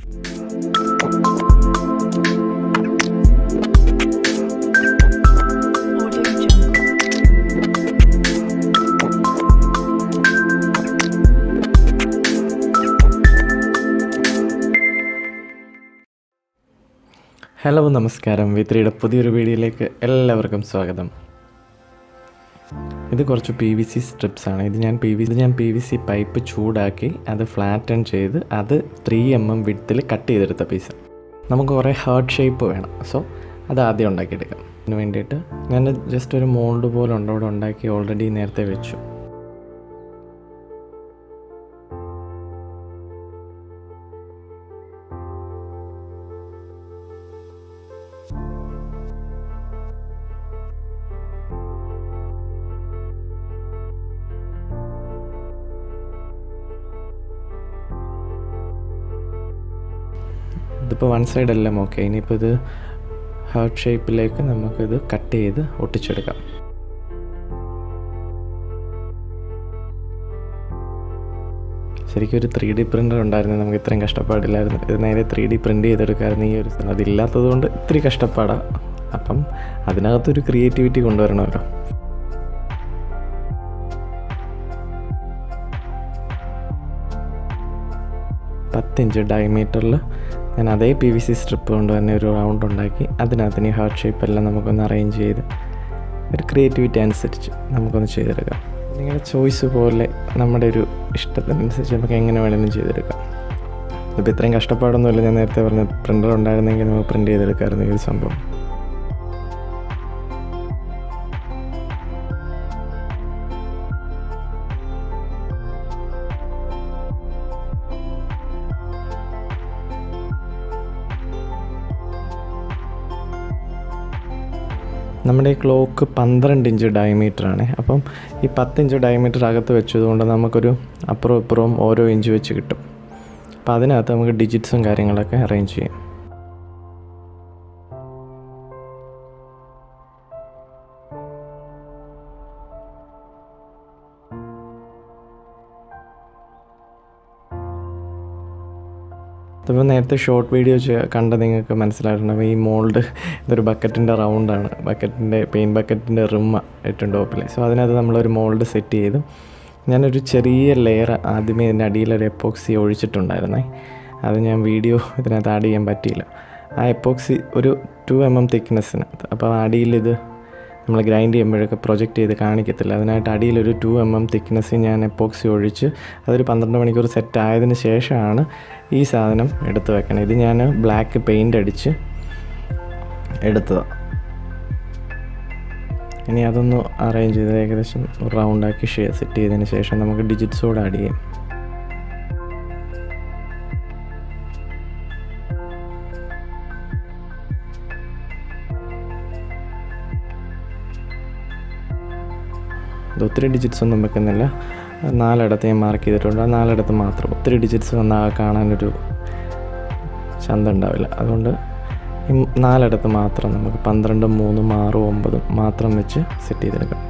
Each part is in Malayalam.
ഹലോ നമസ്കാരം, വിത്രിയുടെ പുതിയൊരു വീഡിയോയിലേക്ക് എല്ലാവർക്കും സ്വാഗതം. ഇത് കുറച്ച് PVC സ്ട്രിപ്സാണ്. ഇത് ഞാൻ PVC പൈപ്പ് ചൂടാക്കി അത് ഫ്ലാറ്റൺ ചെയ്ത് അത് 3mm വിഡ്ത്തിൽ കട്ട് ചെയ്തെടുത്ത പീസ്. നമുക്ക് കുറേ ഹാർട്ട് ഷേപ്പ് വേണം, സോ അത് ആദ്യം ഉണ്ടാക്കിയെടുക്കാം. അതിന് വേണ്ടിയിട്ട് ഞാൻ ജസ്റ്റ് ഒരു മോൾഡ് പോലെ അവിടെ ഉണ്ടാക്കി ഓൾറെഡി നേരത്തെ വെച്ചു. ഇതിപ്പോൾ വൺ സൈഡെല്ലാം ഓക്കെ. ഇനിയിപ്പോൾ ഇത് ഹാർട്ട് ഷേപ്പിലേക്ക് നമുക്കിത് കട്ട് ചെയ്ത് ഒട്ടിച്ചെടുക്കാം. ശരിക്കും ഒരു 3D പ്രിൻ്റർ ഉണ്ടായിരുന്നു, നമുക്ക് ഇത്രയും കഷ്ടപ്പാടില്ലായിരുന്നു. ഇത് നേരെ 3D പ്രിൻ്റ് ചെയ്തെടുക്കാമായിരുന്നു. ഈ ഒരു അതില്ലാത്തത് കൊണ്ട് ഇത്തിരി കഷ്ടപ്പാടാണ്. അപ്പം അതിനകത്തൊരു ക്രിയേറ്റിവിറ്റി കൊണ്ടുവരണമല്ലോ. $10 ഡയമീറ്ററിൽ ഞാൻ അതേ PVC സ്ട്രിപ്പ് കൊണ്ട് തന്നെ ഒരു റൗണ്ട് ഉണ്ടാക്കി അതിനകത്തിന് ഈ ഹാർട്ട് ഷേപ്പ് എല്ലാം നമുക്കൊന്ന് അറേഞ്ച് ചെയ്ത് ഒരു ക്രിയേറ്റിവിറ്റി അനുസരിച്ച് നമുക്കൊന്ന് ചെയ്തെടുക്കാം. നിങ്ങളുടെ ചോയ്സ് പോലെ നമ്മുടെ ഒരു ഇഷ്ടത്തിനനുസരിച്ച് നമുക്ക് എങ്ങനെ വേണമെങ്കിലും ചെയ്തെടുക്കാം. ഇതിപ്പോൾ ഇത്രയും കഷ്ടപ്പാടൊന്നുമില്ല. ഞാൻ നേരത്തെ പറഞ്ഞ പ്രിൻ്റർ ഉണ്ടായിരുന്നെങ്കിൽ നമുക്ക് പ്രിൻ്റ് ചെയ്തെടുക്കാമായിരുന്നു ഈ ഒരു സംഭവം. നമ്മുടെ ഈ ക്ലോക്ക് 12 ഡയമീറ്ററാണ്. അപ്പം ഈ 10 ഡയമീറ്റർ അകത്ത് വെച്ചതുകൊണ്ട് നമുക്കൊരു അപ്പുറവും ഇപ്പുറവും ഓരോ ഇഞ്ച് വെച്ച് കിട്ടും. അപ്പം അതിനകത്ത് നമുക്ക് ഡിജിറ്റ്സും കാര്യങ്ങളൊക്കെ അറേഞ്ച് ചെയ്യാം. ഇതിപ്പോൾ നേരത്തെ ഷോർട്ട് വീഡിയോ കണ്ട നിങ്ങൾക്ക് മനസ്സിലായിട്ടുണ്ടാവും. ഈ മോൾഡ് ഇതൊരു ബക്കറ്റിൻ്റെ റൗണ്ടാണ്. പെയിൻറ്റ് ബക്കറ്റിൻ്റെ റിമ്മ ഏറ്റവും ടോപ്പിൽ. സോ അതിനകത്ത് നമ്മളൊരു മോൾഡ് സെറ്റ് ചെയ്തു. ഞാനൊരു ചെറിയ ലെയർ ആദ്യമേ ഇതിൻ്റെ അടിയിലൊരു എപ്പോക്സി ഒഴിച്ചിട്ടുണ്ടായിരുന്നേ. അത് ഞാൻ വീഡിയോ ഇതിനകത്ത് ആഡ് ചെയ്യാൻ പറ്റിയില്ല. ആ എപ്പോക്സി ഒരു 2mm തിക്നെസ്സിന്. അപ്പോൾ അടിയിലിത് നമ്മൾ ഗ്രൈൻഡ് ചെയ്യുമ്പോഴൊക്കെ പ്രൊജക്റ്റ് ചെയ്ത് കാണിക്കത്തില്ല. അതിനായിട്ട് അടിയിലൊരു 2mm തിക്നെസ്സിൽ ഞാൻ എപ്പോക്സി ഒഴിച്ച് അതൊരു 12 മണിക്കൂർ സെറ്റ് ആയതിന് ശേഷമാണ് ഈ സാധനം എടുത്ത് വെക്കണം. ഇത് ഞാൻ ബ്ലാക്ക് പെയിൻ്റ് അടിച്ച് എടുത്തതാണ്. ഇനി അതൊന്ന് അറേഞ്ച് ചെയ്ത് ഏകദേശം റൗണ്ടാക്കി സെറ്റ് ചെയ്തതിന് ശേഷം നമുക്ക് ഡിജിറ്റ്സോടെ ആഡ് ചെയ്യാം. ഇത് ഒത്തിരി ഡിജിറ്റ്സ് ഒന്നും വെക്കുന്നില്ല. 4 ഞാൻ മാർക്ക് ചെയ്തിട്ടുണ്ട്. ആ 4 മാത്രം. ഒത്തിരി ഡിജിറ്റ്സ് വന്നാൽ കാണാനൊരു ചന്ത ഉണ്ടാവില്ല. അതുകൊണ്ട് ഈ 4 മാത്രം നമുക്ക് 12, 3, 6, 9 മാത്രം വെച്ച് സെറ്റ് ചെയ്തെടുക്കാം.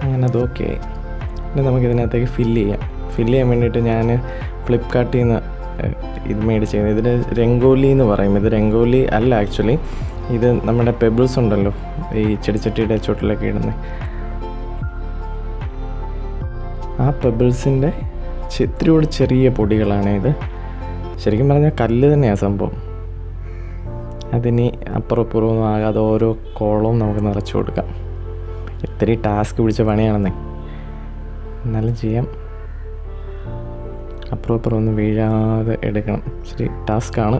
അങ്ങനെ അത് ഓക്കെ ആയി. ഇനി നമുക്കിതിനകത്തേക്ക് ഫില്ല് ചെയ്യാൻ വേണ്ടിയിട്ട് ഞാൻ ഫ്ലിപ്കാർട്ടിൽ നിന്ന് ഇത് മേടിച്ചത്. ഇതിന് രംഗോലി എന്ന് പറയും. ഇത് രംഗോലി അല്ല ആക്ച്വലി. ഇത് നമ്മുടെ പെബിൾസ് ഉണ്ടല്ലോ, ഈ ചെടിച്ചട്ടിയുടെ ചുവട്ടിലൊക്കെ ഇടുന്നത്. ആ പെബിൾസിൻ്റെ ഇത്തിരിയോട് ചെറിയ പൊടികളാണ് ഇത്. ശരിക്കും പറഞ്ഞാൽ കല്ല് തന്നെയാണ് സംഭവം. അതിനി അപ്പുറം ഇപ്പുറമൊന്നും ആകാതെ ഓരോ കോളവും നമുക്ക് നിറച്ച് കൊടുക്കാം. ഇത്തിരി ടാസ്ക് പിടിച്ച പണിയാണെന്നേ, എന്നാലും ചെയ്യാം. അപ്പുറം ഇപ്പുറം ഒന്നും വീഴാതെ എടുക്കണം. ശരി, ടാസ്ക്കാണ്.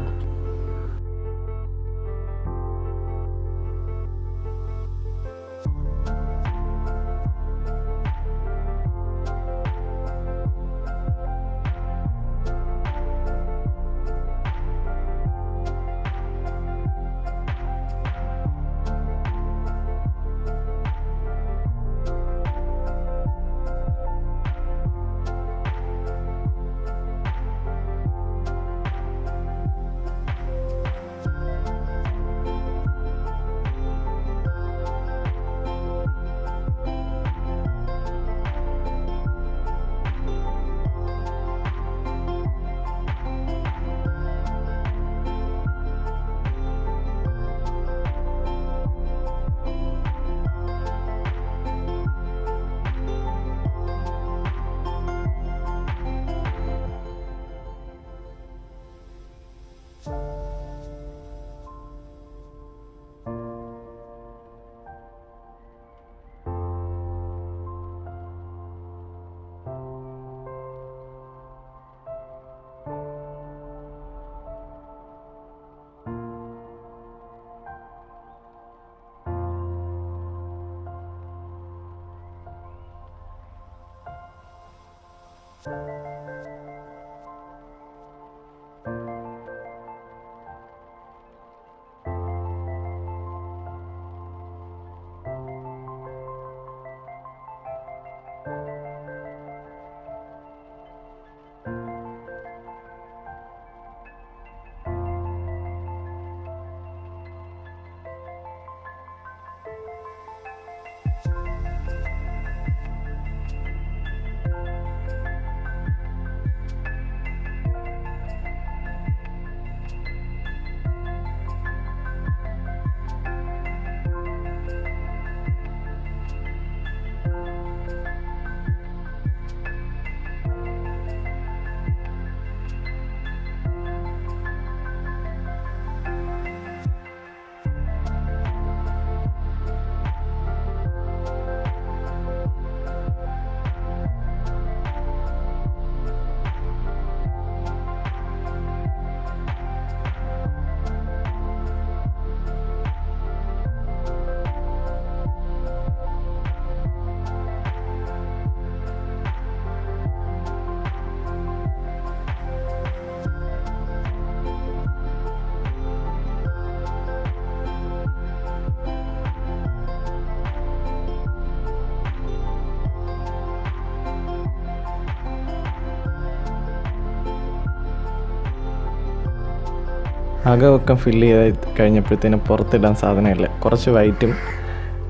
അകമൊക്കെ ഫില്ല് ചെയ്ത് കഴിഞ്ഞപ്പോഴത്തേനും പുറത്തിടാൻ സാധനമില്ല. കുറച്ച് വൈറ്റും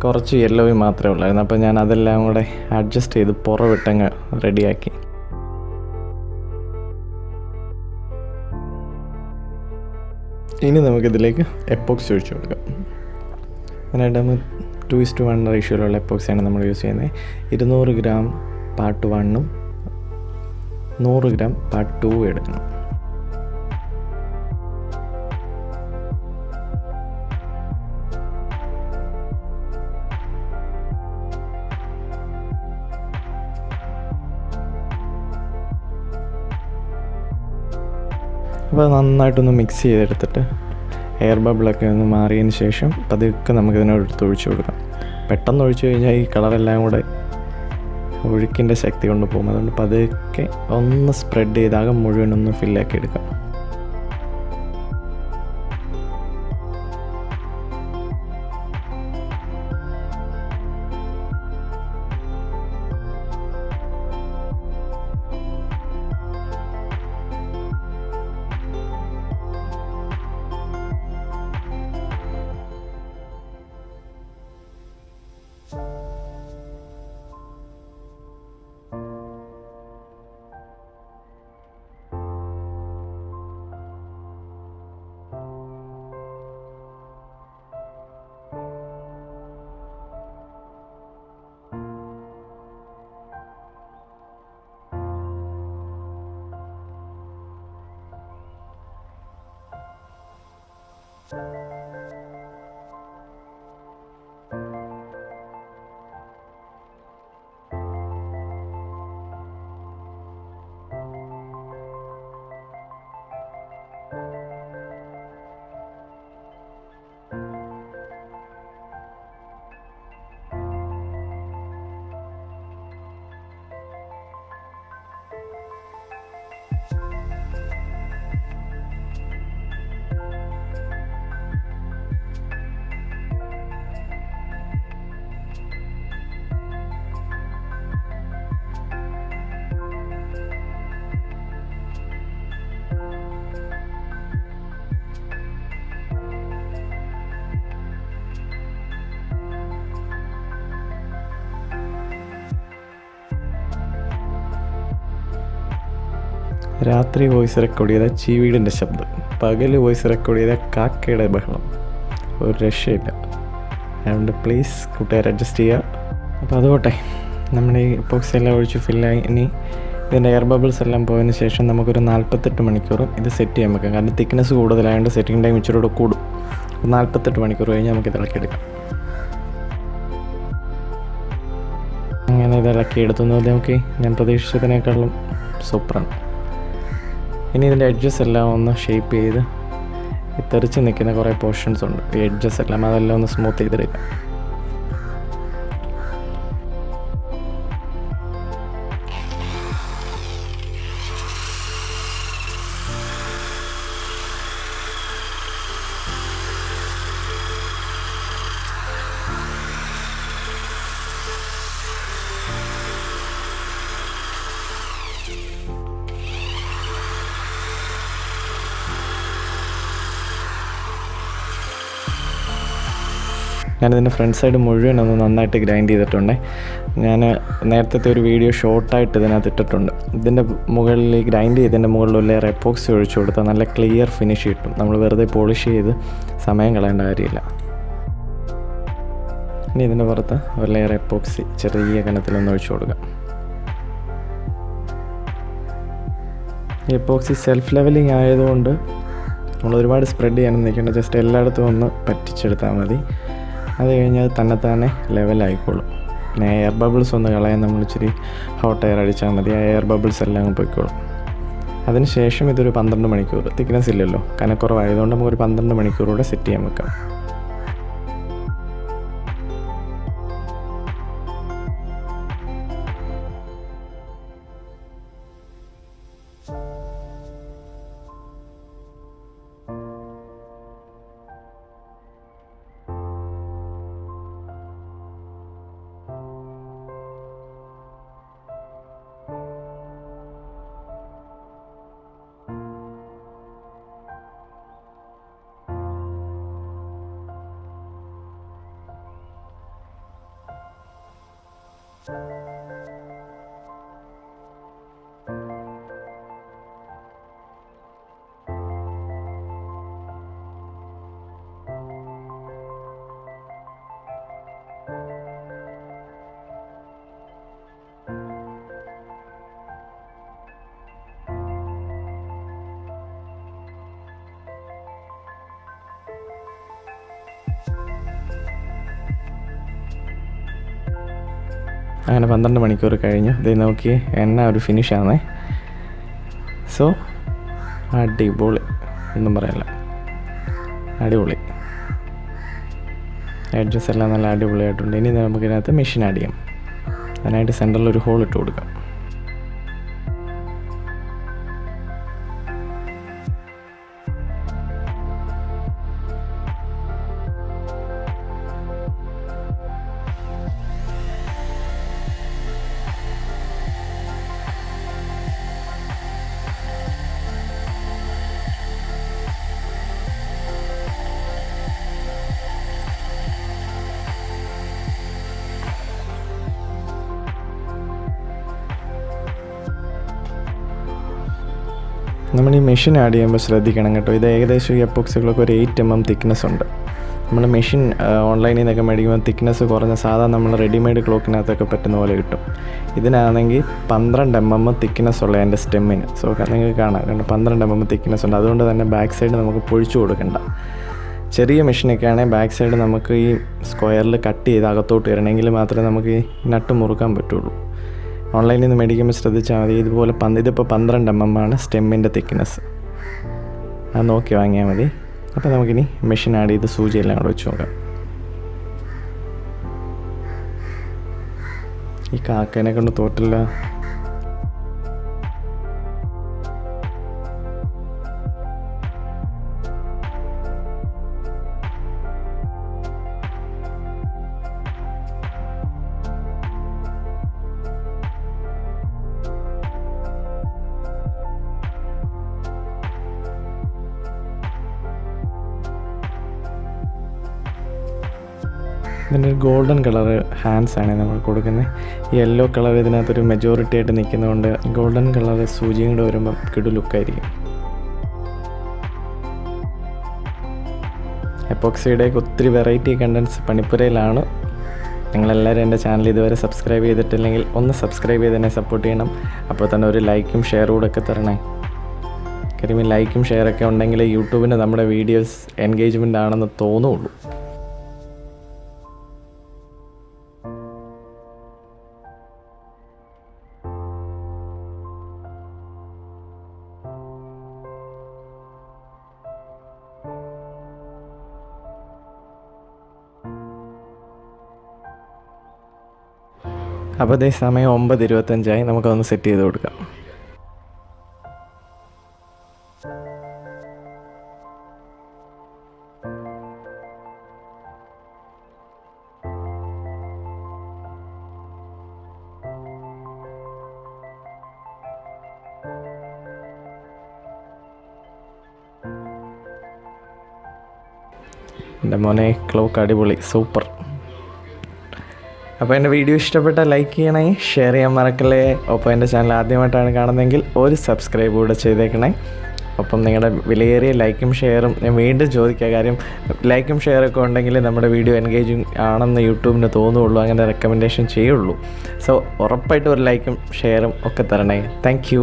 കുറച്ച് യെല്ലോയും മാത്രമേ ഉള്ളായിരുന്നു. അപ്പോൾ ഞാൻ അതെല്ലാം കൂടെ അഡ്ജസ്റ്റ് ചെയ്ത് പുറവിട്ടങ്ങ് റെഡിയാക്കി. ഇനി നമുക്കിതിലേക്ക് എപ്പോക്സി ഒഴിച്ചു കൊടുക്കാം. അതിനായിട്ട് നമ്മൾ 2:1 റേഷ്യോയിലുള്ള എപ്പോക്സിയാണ് നമ്മൾ യൂസ് ചെയ്യുന്നത്. 200 ഗ്രാം പാർട്ട് 1ഉം 100 ഗ്രാം പാർട്ട് 2 എടുക്കണം. അപ്പോൾ നന്നായിട്ടൊന്ന് മിക്സ് ചെയ്തെടുത്തിട്ട് എയർ ബബിളൊക്കെ ഒന്ന് മാറിയതിന് ശേഷം പതുക്കെ നമുക്കിതിനോട് ഒഴിച്ചു കൊടുക്കാം. പെട്ടെന്ന് ഒഴിച്ചു കഴിഞ്ഞാൽ ഈ കളറെല്ലാം കൂടെ ഒഴുക്കിൻ്റെ ശക്തി കൊണ്ട് പോകും. അതുകൊണ്ട് പതുക്കെ ഒന്ന് സ്പ്രെഡ് ചെയ്താകെ മുഴുവനൊന്ന് ഫില്ലാക്കി എടുക്കാം. രാത്രി വോയിസ് റെക്കോർഡ് ചെയ്ത ചീവീടിൻ്റെ ശബ്ദം, പകൽ വോയിസ് റെക്കോർഡ് ചെയ്ത കാക്കയുടെ ബഹളം, ഒരു രക്ഷയില്ല. അതുകൊണ്ട് പ്ലീസ് കൂട്ടുകാർ അഡ്ജസ്റ്റ് ചെയ്യുക. അപ്പോൾ അതുകൊട്ടെ, നമ്മുടെ ഈ എപ്പോക്സി എല്ലാം ഒഴിച്ച് ഫില്ലായി. ഇനി ഇതിൻ്റെ എയർ ബബിൾസ് എല്ലാം പോയതിന് ശേഷം നമുക്കൊരു 48 മണിക്കൂർ ഇത് സെറ്റ് ചെയ്യാൻ വെക്കാം. കാരണം തിക്നെസ് കൂടുതലായതുകൊണ്ട് സെറ്റിംഗ് ടൈം ഇച്ചിരി കൂടും. 48 മണിക്കൂർ കഴിഞ്ഞ് നമുക്ക് ഇത് ഇളക്കിയെടുക്കാം. അങ്ങനെ ഇത് ഇളക്കിയെടുത്തുന്നത് നോക്കി, ഞാൻ പ്രതീക്ഷിച്ചതിനേക്കാളും സൂപ്പറാണ്. ഇനി ഇതിൻ്റെ എഡ്ജസ് എല്ലാം ഒന്ന് ഷേപ്പ് ചെയ്ത് തെറിച്ച് നിൽക്കുന്ന കുറേ പോർഷൻസ് ഉണ്ട്. ഈ എഡ്ജസ് എല്ലാം അതെല്ലാം ഒന്ന് സ്മൂത്ത് ചെയ്തെടുക്കാം. ഞാനിതിൻ്റെ ഫ്രണ്ട് സൈഡ് മുഴുവൻ ഒന്ന് നന്നായിട്ട് ഗ്രൈൻഡ് ചെയ്തിട്ടുണ്ട്. ഞാൻ നേരത്തെ ഒരു വീഡിയോ ഷോർട്ടായിട്ട് ഇതിനകത്ത് ഇട്ടിട്ടുണ്ട്. ഇതിൻ്റെ മുകളിൽ ഗ്രൈൻഡ് ചെയ്തതിൻ്റെ മുകളിൽ ഒരു ലെയർ എപ്പോക്സി ഒഴിച്ചു കൊടുത്താൽ നല്ല ക്ലിയർ ഫിനിഷ് കിട്ടും. നമ്മൾ വെറുതെ പോളിഷ് ചെയ്ത് സമയം കളയേണ്ട കാര്യമില്ല. ഇനി ഇതിൻ്റെ പുറത്ത് ഒരു ലെയർ എപ്പോക്സി ചെറിയ കനത്തിലൊന്ന് ഒഴിച്ചു കൊടുക്കാം. ഈ എപ്പോക്സി സെൽഫ് ലെവലിംഗ് ആയതുകൊണ്ട് നമ്മൾ ഒരുപാട് സ്പ്രെഡ് ചെയ്യാനൊന്നും നിൽക്കേണ്ട, ജസ്റ്റ് എല്ലായിടത്തും ഒന്ന് പറ്റിച്ചെടുത്താൽ മതി. അത് കഴിഞ്ഞാൽ തന്നെത്താനെ ലെവലായിക്കോളും. പിന്നെ എയർ ബബിൾസ് ഒന്ന് കളയാൻ നമ്മൾ ഇച്ചിരി ഹോട്ട് എയർ അടിച്ചാൽ മതി. ആ എയർ ബബിൾസ് എല്ലാം അങ്ങ് പോയിക്കോളും. അതിന് ശേഷം ഇതൊരു 12 മണിക്കൂർ, തിക്നെസ് ഇല്ലല്ലോ, കനക്കുറവായതുകൊണ്ട് നമുക്കൊരു 12 മണിക്കൂർ കൂടെ സെറ്റ് ചെയ്യാൻ വെക്കാം. അങ്ങനെ 12 മണിക്കൂർ കഴിഞ്ഞു. ഇത് നോക്കി എണ്ണ ഒരു ഫിനിഷാണേ. സോ അടിപൊളി, ഒന്നും പറയല്ല, അടിപൊളി. എഡ്ജസ് എല്ലാം നല്ല അടിപൊളിയായിട്ടുണ്ട്. ഇനി നമുക്കിതിനകത്ത് മെഷീൻ ആഡ് ചെയ്യാം. അതിനായിട്ട് സെൻറ്ററിൽ ഒരു ഹോൾ ഇട്ട് കൊടുക്കാം. നമ്മൾ ഈ മെഷീൻ ആഡ് ചെയ്യുമ്പോൾ ശ്രദ്ധിക്കണം കേട്ടോ. ഇത് ഏകദേശം ഈ എപ്പോക്സികളൊക്കെ ഒരു 8 mm തിക്നെസ് ഉണ്ട്. നമ്മൾ മെഷീൻ ഓൺലൈനിൽ നിന്നൊക്കെ മേടിക്കുമ്പോൾ തിക്നെസ് കുറഞ്ഞ സാധാരണ നമ്മൾ റെഡിമെയ്ഡ് ക്ലോക്കിനകത്തൊക്കെ പറ്റുന്ന പോലെ കിട്ടും. ഇതിനാണെങ്കിൽ 12 mm തിക്നെസ് ഉള്ള എൻ്റെ സ്റ്റെമ്മിന്. സോ നിങ്ങൾക്ക് കാണാം, കാരണം 12 mm തിക്നെസ് ഉണ്ട്. അതുകൊണ്ട് തന്നെ ബാക്ക് സൈഡ് നമുക്ക് പൊഴിച്ചു കൊടുക്കണ്ട. ചെറിയ മെഷീനൊക്കെ ആണെങ്കിൽ ബാക്ക് സൈഡ് നമുക്ക് ഈ സ്ക്വയറിൽ കട്ട് ചെയ്ത് അകത്തോട്ട് വരണമെങ്കിൽ മാത്രമേ നമുക്ക് ഈ നട്ട് മുറുക്കാൻ പറ്റുള്ളൂ. ഓൺലൈനിൽ നിന്ന് മേടിക്കുമ്പോൾ ശ്രദ്ധിച്ചാൽ മതി. ഇതുപോലെ ഇതിപ്പോൾ 12 mm ആണ് സ്റ്റെമ്മിൻ്റെ തിക്നെസ്. അത് നോക്കി വാങ്ങിയാൽ മതി. അപ്പോൾ നമുക്കിനി മെഷീൻ ആഡ് ചെയ്ത് സൂചിയെല്ലാം കൂടെ വെച്ച് നോക്കാം. ഈ കാക്കേനെ കൊണ്ട് തോറ്റില്ല. ഇതിൻ്റെ ഒരു ഗോൾഡൻ കളർ ഹാൻഡ്സാണ് നമ്മൾ കൊടുക്കുന്നത്. ഈ യെല്ലോ കളർ ഇതിനകത്തൊരു മെജോറിറ്റി ആയിട്ട് നിൽക്കുന്നതുകൊണ്ട് ഗോൾഡൻ കളർ സൂചിയും കൂടെ വരുമ്പം കിടു ലുക്കായിരിക്കും. എപ്പോക്സിയുടെ ഒത്തിരി വെറൈറ്റി കണ്ടൻസ് പണിപ്പുരയിലാണ്. നിങ്ങളെല്ലാവരും എൻ്റെ ചാനൽ ഇതുവരെ സബ്സ്ക്രൈബ് ചെയ്തിട്ടില്ലെങ്കിൽ ഒന്ന് സബ്സ്ക്രൈബ് ചെയ്ത് എന്നെ സപ്പോർട്ട് ചെയ്യണം. അപ്പോൾ തന്നെ ഒരു ലൈക്കും ഷെയറും കൂടെ ഒക്കെ തരണേ. കാര്യം ഈ ലൈക്കും ഷെയറൊക്കെ ഉണ്ടെങ്കിൽ യൂട്യൂബിന് നമ്മുടെ വീഡിയോസ് എൻഗേജ്മെൻ്റ് ആണെന്ന് തോന്നുള്ളൂ. അപ്പോൾ അതേ സമയം 9:25 നമുക്കതൊന്ന് സെറ്റ് ചെയ്ത് കൊടുക്കാം. എൻ്റെ മോനെ ക്ലോക്ക് അടിപൊളി, സൂപ്പർ. അപ്പോൾ എൻ്റെ വീഡിയോ ഇഷ്ടപ്പെട്ടാൽ ലൈക്ക് ചെയ്യണേ, ഷെയർ ചെയ്യാൻ മറക്കല്ലേ. ഒപ്പം എൻ്റെ ചാനൽ ആദ്യമായിട്ടാണ് കാണുന്നതെങ്കിൽ ഒരു സബ്സ്ക്രൈബ് കൂടെ ചെയ്തേക്കണേ. ഒപ്പം നിങ്ങളുടെ വിലയേറിയ ലൈക്കും ഷെയറും ഞാൻ വീണ്ടും ചോദിക്കുക. കാര്യം ലൈക്കും ഷെയറൊക്കെ ഉണ്ടെങ്കിൽ നമ്മുടെ വീഡിയോ എൻഗേജിങ് ആണെന്ന് യൂട്യൂബിന് തോന്നുള്ളൂ, അങ്ങനെ റെക്കമെൻഡേഷൻ ചെയ്യുള്ളൂ. സോ ഉറപ്പായിട്ടും ഒരു ലൈക്കും ഷെയറും ഒക്കെ തരണേ. താങ്ക്